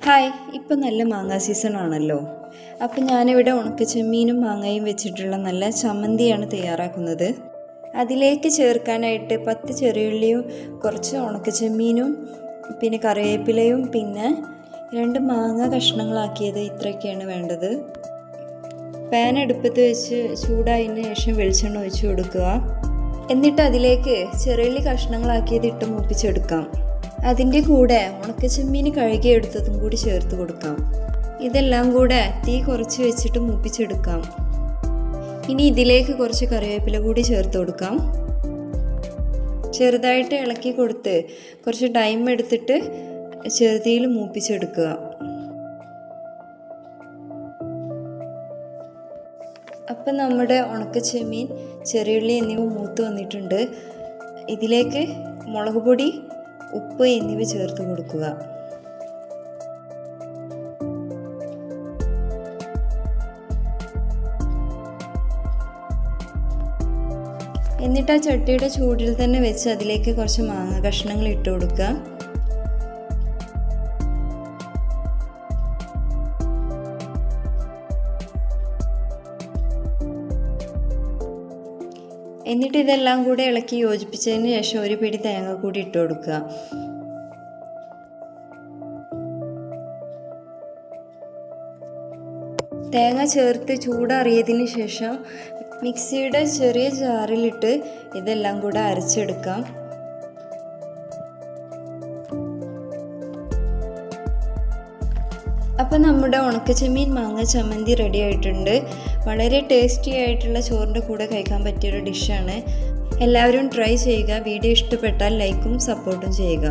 Hi, ഇപ്പം നല്ല മാങ്ങാ സീസൺ ആണല്ലോ. അപ്പം ഞാനിവിടെ ഉണക്കച്ചെമ്മീനും മാങ്ങയും വെച്ചിട്ടുള്ള നല്ല ചമ്മന്തിയാണ് തയ്യാറാക്കുന്നത്. അതിലേക്ക് ചേർക്കാനായിട്ട് 10 ചെറിയുള്ളിയും കുറച്ച് ഉണക്കച്ചെമ്മീനും പിന്നെ കറിവേപ്പിലയും പിന്നെ 2 മാങ്ങ കഷ്ണങ്ങളാക്കിയത് ഇത്രയൊക്കെയാണ് വേണ്ടത്. പാൻ അടുപ്പത്ത് വെച്ച് ചൂടായതിന് ശേഷം വെളിച്ചെണ്ണ ഒഴിച്ച് കൊടുക്കുക. എന്നിട്ട് അതിലേക്ക് ചെറിയുള്ളി കഷ്ണങ്ങളാക്കിയത് ഇട്ട് മൂപ്പിച്ചെടുക്കാം. അതിൻ്റെ കൂടെ ഉണക്കച്ചെമ്മീൻ കഴുകിയെടുത്തതും കൂടി ചേർത്ത് കൊടുക്കാം. ഇതെല്ലാം കൂടെ തീ കുറച്ച് വെച്ചിട്ട് മൂപ്പിച്ചെടുക്കാം. ഇനി ഇതിലേക്ക് കുറച്ച് കറിവേപ്പില കൂടി ചേർത്ത് കൊടുക്കാം. ചെറുതായിട്ട് ഇളക്കി കൊടുത്ത് കുറച്ച് ടൈം എടുത്തിട്ട് ചെറുതീയിൽ മൂപ്പിച്ചെടുക്കുക. അപ്പം നമ്മുടെ ഉണക്കച്ചെമ്മീൻ, ചെറിയുള്ളി എന്നിവ മൂത്ത് വന്നിട്ടുണ്ട്. ഇതിലേക്ക് മുളക് പൊടി, ഉപ്പ് എന്നിവ ചേർത്ത് കൊടുക്കുക. എന്നിട്ട് ആ ചട്ടിയുടെ ചൂടിൽ തന്നെ വെച്ച് അതിലേക്ക് കുറച്ച് മാങ്ങ കഷ്ണങ്ങൾ ഇട്ട് കൊടുക്കുക. എന്നിട്ട് ഇതെല്ലാം കൂടെ ഇളക്കി യോജിപ്പിച്ചതിന് ശേഷം ഒരു പിടി തേങ്ങ കൂടി ഇട്ട് കൊടുക്കുക. തേങ്ങ ചേർത്ത് ചൂടറിയതിന് ശേഷം മിക്സിയുടെ ചെറിയ ജാറിലിട്ട് ഇതെല്ലാം കൂടെ അരച്ചെടുക്കാം. അപ്പം നമ്മുടെ ഉണക്കച്ചെമ്മീൻ മാങ്ങ ചമ്മന്തി റെഡി ആയിട്ടുണ്ട്. വളരെ ടേസ്റ്റി ആയിട്ടുള്ള ചോറിൻ്റെ കൂടെ കഴിക്കാൻ പറ്റിയൊരു ഡിഷാണ്. എല്ലാവരും ട്രൈ ചെയ്യുക. വീഡിയോ ഇഷ്ടപ്പെട്ടാൽ ലൈക്കും സപ്പോർട്ടും ചെയ്യുക.